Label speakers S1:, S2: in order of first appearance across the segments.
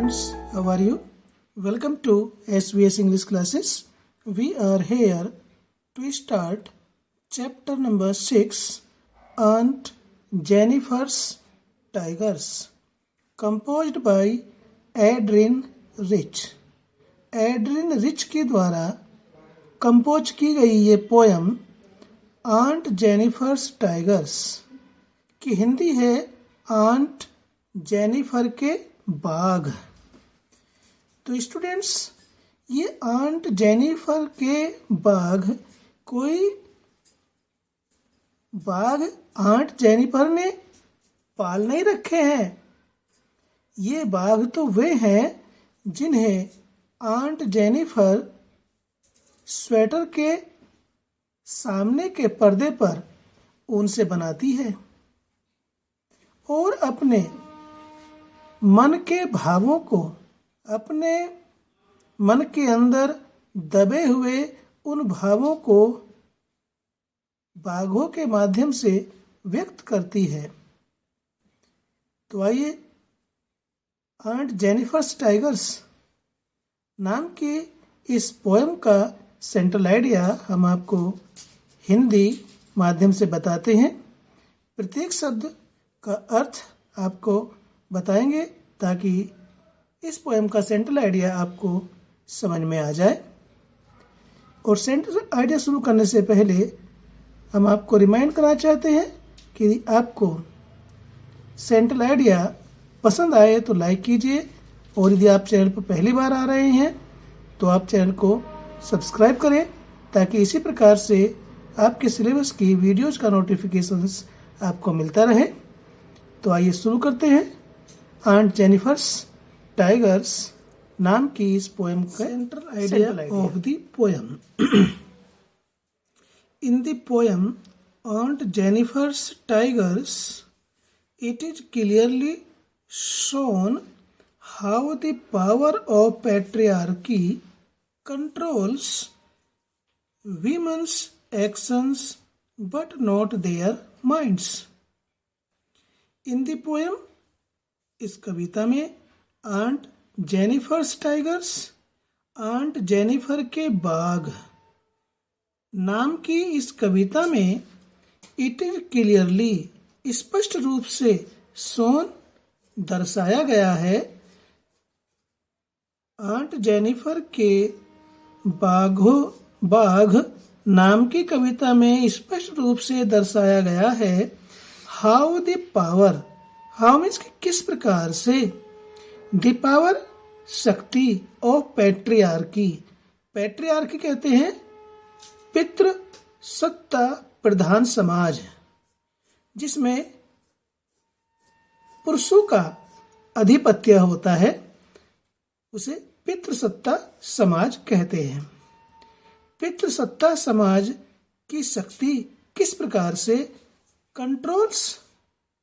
S1: students, how are you? Welcome to SVS English classes. We are here to start chapter number 6, Aunt Jennifer's Tigers, composed by Adrian Rich. Adrian rich के द्वारा compose की गई ये poem aunt Jennifer's tigers की हिंदी है aunt Jennifer के बाघ। तो स्टूडेंट्स, ये आंट जेनिफर के बाघ कोई बाघ आंट जेनिफर ने पाल नहीं रखे हैं। ये बाघ तो वे हैं जिन्हें आंट जेनिफर स्वेटर के सामने के पर्दे पर ऊन से बनाती है और अपने मन के भावों को, अपने मन के अंदर दबे हुए उन भावों को बाघों के माध्यम से व्यक्त करती है। तो आइए आंट जेनिफर्स टाइगर्स नाम की इस पोएम का सेंट्रल आइडिया हम आपको हिंदी माध्यम से बताते हैं। प्रत्येक शब्द का अर्थ आपको बताएंगे ताकि इस पोएम का सेंट्रल आइडिया आपको समझ में आ जाए। और सेंट्रल आइडिया शुरू करने से पहले हम आपको रिमाइंड करना चाहते हैं कि आपको सेंट्रल आइडिया पसंद आए तो लाइक कीजिए, और यदि आप चैनल पर पहली बार आ रहे हैं तो आप चैनल को सब्सक्राइब करें ताकि इसी प्रकार से आपके सिलेबस की वीडियोज का नोटिफिकेशंस आपको मिलता रहे। तो आइए शुरू करते हैं आंट जेनिफर्स टाइगर्स नाम की इस पोएम का central idea of the poem. In the poem aunt Jennifer's tigers it is clearly shown how the power of patriarchy controls women's actions but not their minds. In the poem, इस कविता में aunt Jennifer's tigers, aunt Jennifer के बाघ नाम की इस कविता में इट इज क्लियरली, स्पष्ट रूप से शोन दर्शाया गया है, आंट जेनिफर के बाघ नाम की कविता में स्पष्ट रूप से दर्शाया गया है how the power, how means किस प्रकार से, द पावर शक्ति ऑफ पैट्रियार्की, पैट्रियार्की कहते हैं पितृ सत्ता प्रधान समाज, जिसमें पुरुषों का आधिपत्य होता है, उसे पितृसत्ता समाज कहते हैं। पितृसत्ता समाज की शक्ति किस प्रकार से कंट्रोल्स,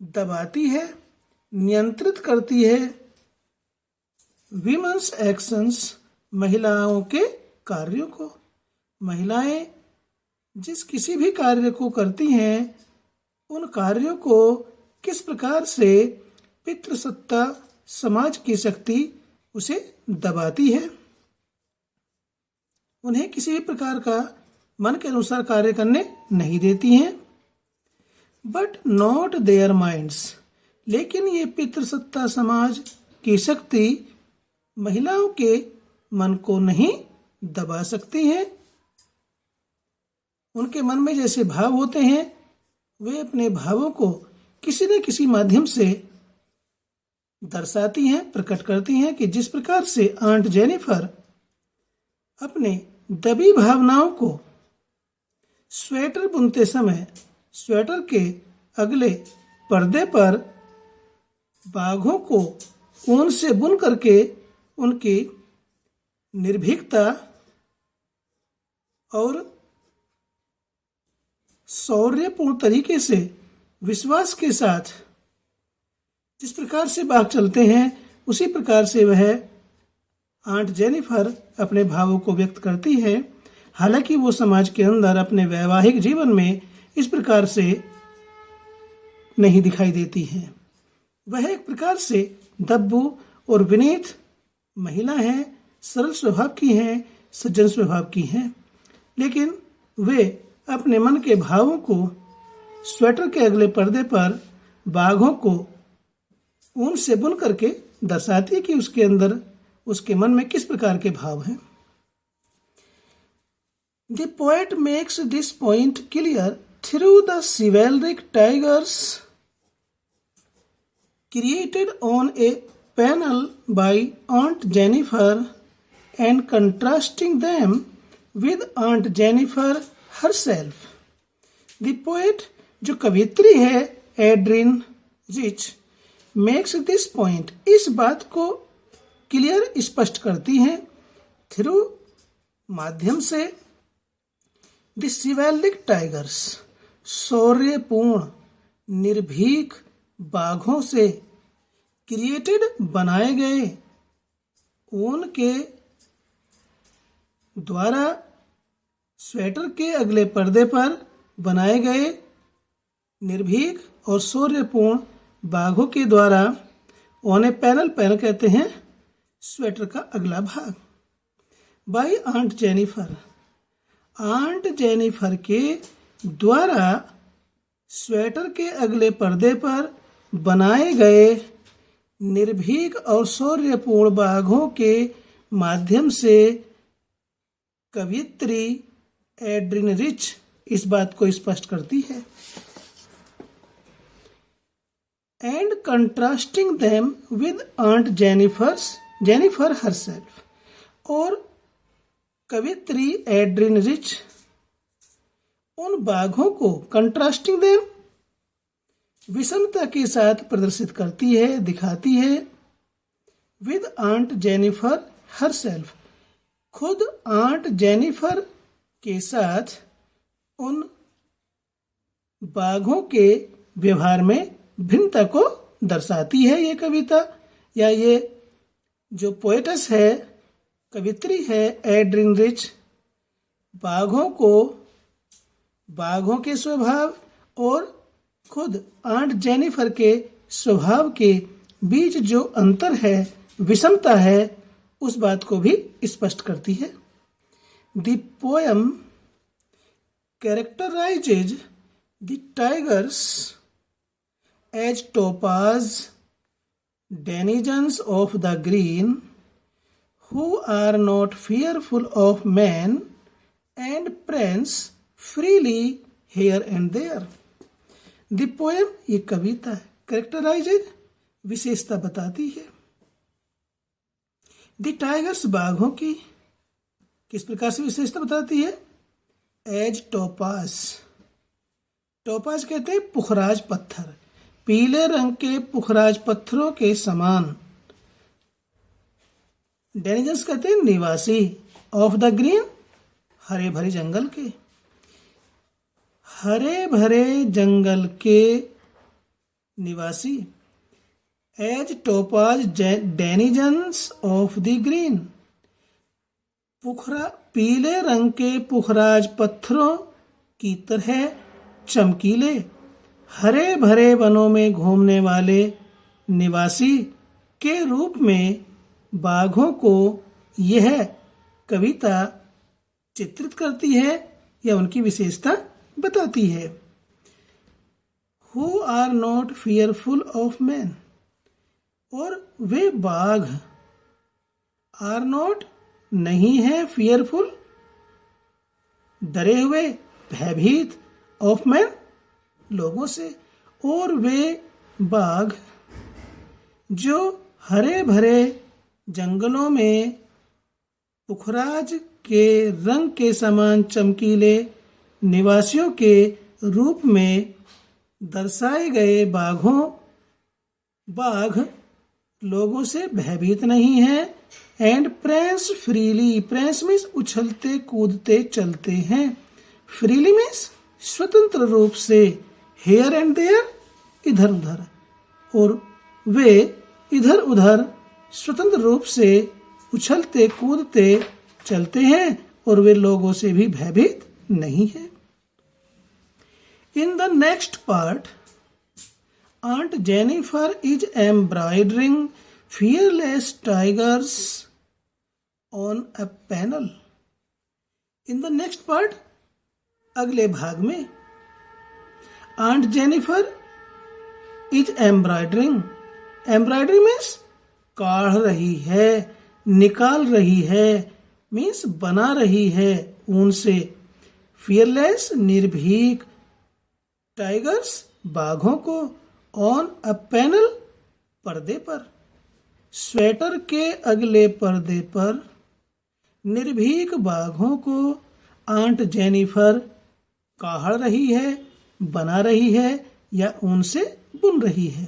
S1: दबाती है, नियंत्रित करती है, विमेन्स एक्शंस, महिलाओं के कार्यों को। महिलाएं जिस किसी भी कार्य को करती हैं उन कार्यों को किस प्रकार से पितृसत्ता समाज की शक्ति उसे दबाती है, उन्हें किसी भी प्रकार का मन के अनुसार कार्य करने नहीं देती हैं। बट नॉट देयर माइंड्स, लेकिन ये पितृसत्ता समाज की शक्ति महिलाओं के मन को नहीं दबा सकती है। उनके मन में जैसे भाव होते हैं वे अपने भावों को किसी न किसी माध्यम से दर्शाती हैं, प्रकट करती हैं कि जिस प्रकार से आंट जेनिफर अपने दबी भावनाओं को स्वेटर बुनते समय स्वेटर के अगले पर्दे पर बाघों को ऊन से बुन करके उनकी निर्भीकता और शौर्यपूर्ण तरीके से, विश्वास के साथ जिस प्रकार से बाघ चलते हैं उसी प्रकार से वह आंट जेनिफर अपने भावों को व्यक्त करती है। हालांकि वो समाज के अंदर अपने वैवाहिक जीवन में इस प्रकार से नहीं दिखाई देती हैं। वह एक प्रकार से दब्बू और विनीत महिला हैं, सरल स्वभाव की हैं, सज्जन स्वभाव की हैं, लेकिन वे अपने मन के भावों को स्वेटर के अगले पर्दे पर बाघों को ऊन से बुन करके दर्शाती है कि उसके अंदर, उसके मन में किस प्रकार के भाव हैं। The poet makes this point clear through the chivalric tigers created on a panel by Aunt Jennifer and contrasting them with Aunt Jennifer herself. The poet, जो कवियत्री है Adrian rich, makes this point, इस बात को clear स्पष्ट करती है, through माध्यम से, द शिवालिक टाइगर्स, शौर्यपूर्ण निर्भीक बाघों से, क्रिएटेड बनाए गए, ऊन के द्वारा स्वेटर के अगले पर्दे पर बनाए गए निर्भीक और शौर्यपूर्ण बाघों के द्वारा, ओने पैनल, पैनल कहते हैं स्वेटर का अगला भाग, by aunt Jennifer, aunt Jennifer के द्वारा स्वेटर के अगले पर्दे पर बनाए गए निर्भीक और शौर्यपूर्ण बाघों के माध्यम से कवियत्री एड्रिन रिच इस बात को स्पष्ट करती है। And contrasting them with aunt Jennifer herself, और कवित्री एड्रिन रिच उन बाघों को कंट्रास्टिंग देम, विषमता के साथ प्रदर्शित करती है, दिखाती है, विद आंट जेनिफर हरसेल्फ, खुद आंट जेनिफर के साथ उन बाघों के व्यवहार में भिन्नता को दर्शाती है ये कविता, या ये जो पोएटस है, कवित्री है एड्रिन रिच, बाघों को, बाघों के स्वभाव और खुद आंट जेनिफर के स्वभाव के बीच जो अंतर है, विषमता है, उस बात को भी स्पष्ट करती है। The poem characterizes the tigers as topaz, denizens of the green, who are not fearful of men and prance freely here and there. The poem, ये कविता है, characterizes, विशेषता बताती है, the tigers, बाघों की किस प्रकार से विशेषता बताती है, एज टोपाज, टोपाज कहते हैं पुखराज पत्थर, पीले रंग के पुखराज पत्थरों के समान, डेनिजन्स कहते हैं निवासी, ऑफ द ग्रीन, हरे भरे जंगल के, हरे भरे जंगल के निवासी, as topaz denizens of the green, पीले रंग के पुखराज पत्थरों की तरह चमकीले, हरे भरे वनों में घूमने वाले निवासी के रूप में बाघों को यह कविता चित्रित करती है या उनकी विशेषता बताती है। Who are not fearful of man, और वे बाघ, आर नॉट नहीं है, फियरफुल डरे हुए, भयभीत, ऑफ मैन लोगों से, और वे बाघ जो हरे भरे जंगलों में पुखराज के रंग के समान चमकीले निवासियों के रूप में दर्शाए गए बाघ लोगों से भयभीत नहीं है, and prance freely, prance means उछलते कूदते चलते हैं, फ्रीली मीन्स स्वतंत्र रूप से, हेयर एंड देयर इधर उधर, और वे इधर उधर स्वतंत्र रूप से उछलते कूदते चलते हैं, और वे लोगों से भी भयभीत नहीं है। In the next part, Aunt Jennifer is embroidering fearless tigers on a panel. In the next part, अगले भाग में, aunt Jennifer is embroidering. Embroidering means काढ़ रही है, निकाल रही है, मीन्स बना रही है ऊन से। फियरलेस निर्भीक, टाइगर्स बाघों को, ऑन अ पैनल पर्दे पर। स्वेटर के अगले पर्दे पर निर्भीक बाघों को आंट जेनिफर काढ़ रही है, बना रही है या ऊन से बुन रही है।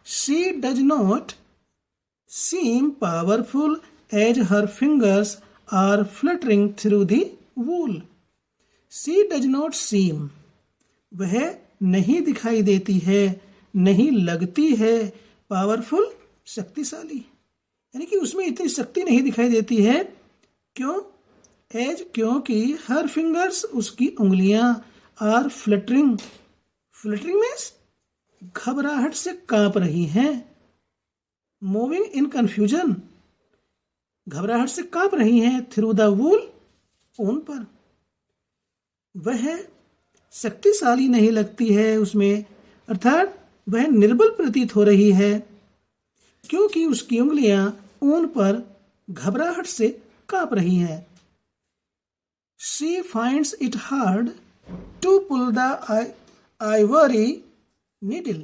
S1: She does not seem powerful as her fingers are fluttering through the wool. She does not seem, वह नहीं दिखाई देती है, नहीं लगती है, पावरफुल शक्तिशाली, यानी कि उसमें इतनी शक्ति नहीं दिखाई देती है। क्यों? एज, क्योंकि हर फिंगर्स, उसकी उंगलियां, आर फ्लटरिंग, फ्लटरिंग मीन्स घबराहट से कांप रही हैं। मूविंग इन कंफ्यूजन, घबराहट से कांप रही हैं। थ्रू द वूल, ऊन पर। वह शक्तिशाली नहीं लगती है उसमें, अर्थात वह निर्बल प्रतीत हो रही है, क्योंकि उसकी उंगलियां ऊन पर घबराहट से कांप रही हैं। She finds it hard to pull the ivory needle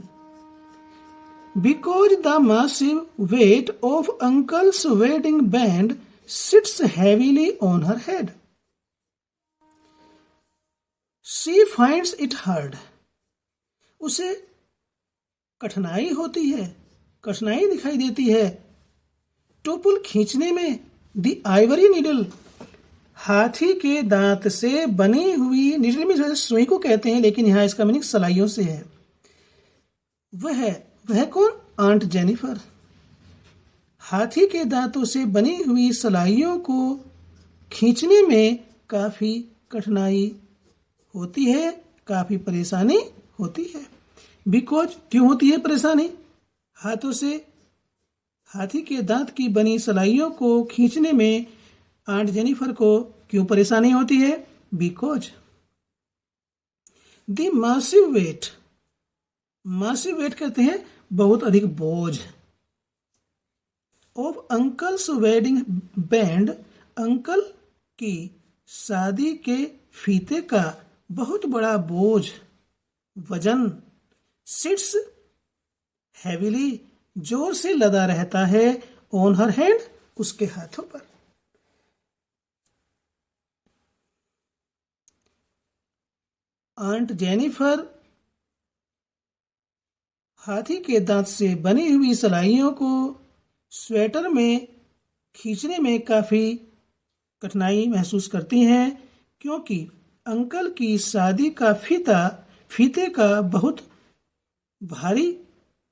S1: because the massive weight of uncle's wedding band sits heavily on her head. She finds it hard. उसे कठिनाई होती है, कठिनाई दिखाई देती है। To pull, खींचने में। The ivory needle, हाथी के दांत से बनी हुई, निडल में सुई को कहते हैं, लेकिन यहां इसका मीनिंग सलाइयों से है। वह कौन? Aunt Jennifer. हाथी के दांतों से बनी हुई सलाइयों को खींचने में काफी कठिनाई होती है, काफी परेशानी होती है। बिकॉज, क्यों होती है परेशानी? हाथों से हाथी के दांत की बनी सलाइयों को खींचने में आंट जेनिफर को क्यों परेशानी होती है? Because the massive weight, massive weight कहते हैं बहुत अधिक बोझ, of uncle's wedding band, uncle की शादी के फीते का बहुत बड़ा बोझ, वजन। सिट्स हैविली, जोर से लदा रहता है, ऑन हर हैंड, उसके हाथों पर। आंट जेनिफर हाथी के दांत से बनी हुई सलाइयों को स्वेटर में खींचने में काफी कठिनाई महसूस करती हैं, क्योंकि अंकल की शादी का फीते का बहुत भारी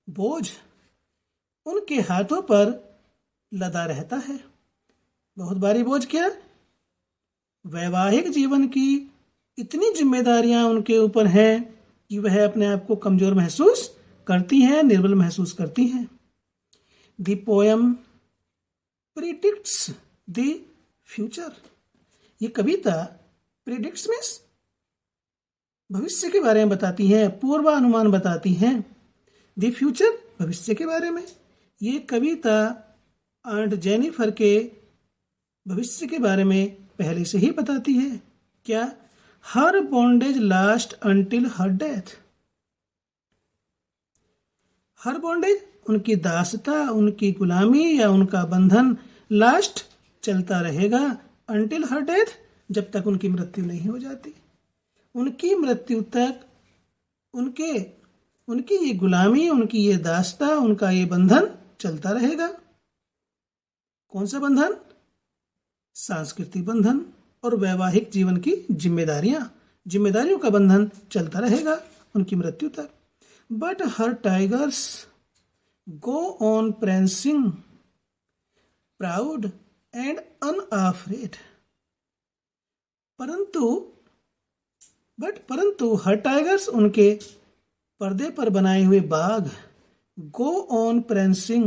S1: बोझ उनके हाथों पर लदा रहता है। बहुत भारी बोझ क्या? वैवाहिक जीवन की इतनी जिम्मेदारियां उनके ऊपर हैं कि वह अपने आप को कमजोर महसूस करती हैं, निर्बल महसूस करती हैं। The poem predicts the future, ये कविता प्रिडिक्ट्स मीन्स भविष्य के बारे में बताती हैं, पूर्वानुमान बताती हैं। द फ्यूचर, भविष्य के बारे में। ये कविता आंट जेनिफर के भविष्य के बारे में पहले से ही बताती है। क्या? Her bondage last until her death. Her bondage, उनकी दासता, उनकी गुलामी या उनका बंधन, लास्ट, चलता रहेगा, अंटिल हर डेथ, जब तक उनकी मृत्यु नहीं हो जाती। उनकी मृत्यु तक उनकी ये गुलामी, उनकी ये दासता, उनका ये बंधन चलता रहेगा। कौन सा बंधन? सांस्कृतिक बंधन और वैवाहिक जीवन की जिम्मेदारियों का बंधन चलता रहेगा उनकी मृत्यु तक। But her tigers go on prancing, proud and unafraid. परंतु हर टाइगर्स, उनके पर्दे पर बनाए हुए बाघ, गो ऑन prancing,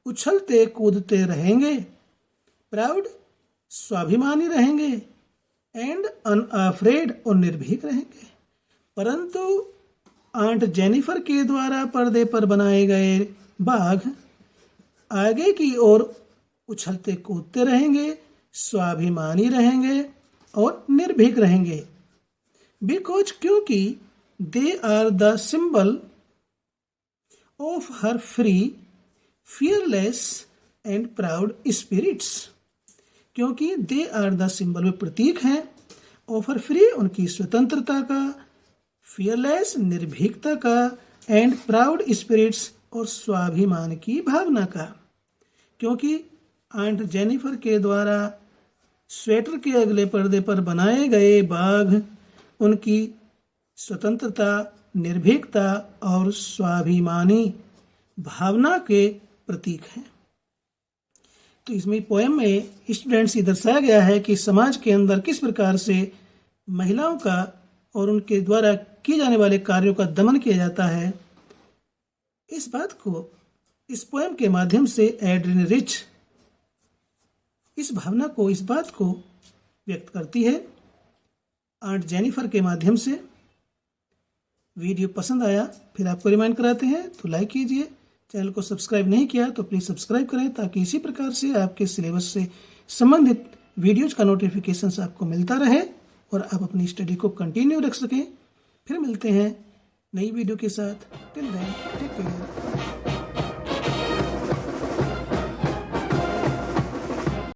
S1: उछलते कूदते रहेंगे, प्राउड स्वाभिमानी रहेंगे, एंड अनअफ्रेड और निर्भीक रहेंगे। परंतु आंट जेनिफर के द्वारा पर्दे पर बनाए गए बाघ आगे की ओर उछलते कूदते रहेंगे, स्वाभिमानी रहेंगे और निर्भीक रहेंगे। बिकॉज क्योंकि they are the symbol of her free, fearless and proud spirits. क्योंकि दे आर द सिंबल में प्रतीक हैं, ऑफ हर फ्री उनकी स्वतंत्रता का, फियरलेस निर्भीकता का, एंड प्राउड स्पिरिट्स और स्वाभिमान की भावना का। क्योंकि आंट जेनिफर के द्वारा स्वेटर के अगले पर्दे पर बनाए गए बाघ उनकी स्वतंत्रता, निर्भीकता और स्वाभिमानी भावना के प्रतीक हैं। तो इसमें पोएम में स्टूडेंट्स ये दर्शाया गया है कि समाज के अंदर किस प्रकार से महिलाओं का और उनके द्वारा किए जाने वाले कार्यों का दमन किया जाता है। इस बात को इस पोएम के माध्यम से एड्रिन रिच इस भावना को, इस बात को व्यक्त करती है आंट जेनिफर के माध्यम से। वीडियो पसंद आया फिर आपको रिमाइंड कराते हैं तो लाइक कीजिए। चैनल को सब्सक्राइब नहीं किया तो प्लीज़ सब्सक्राइब करें ताकि इसी प्रकार से आपके सिलेबस से संबंधित वीडियोज का नोटिफिकेशंस आपको मिलता रहे और आप अपनी स्टडी को कंटिन्यू रख सकें। फिर मिलते हैं नई वीडियो के साथ। Till then take care.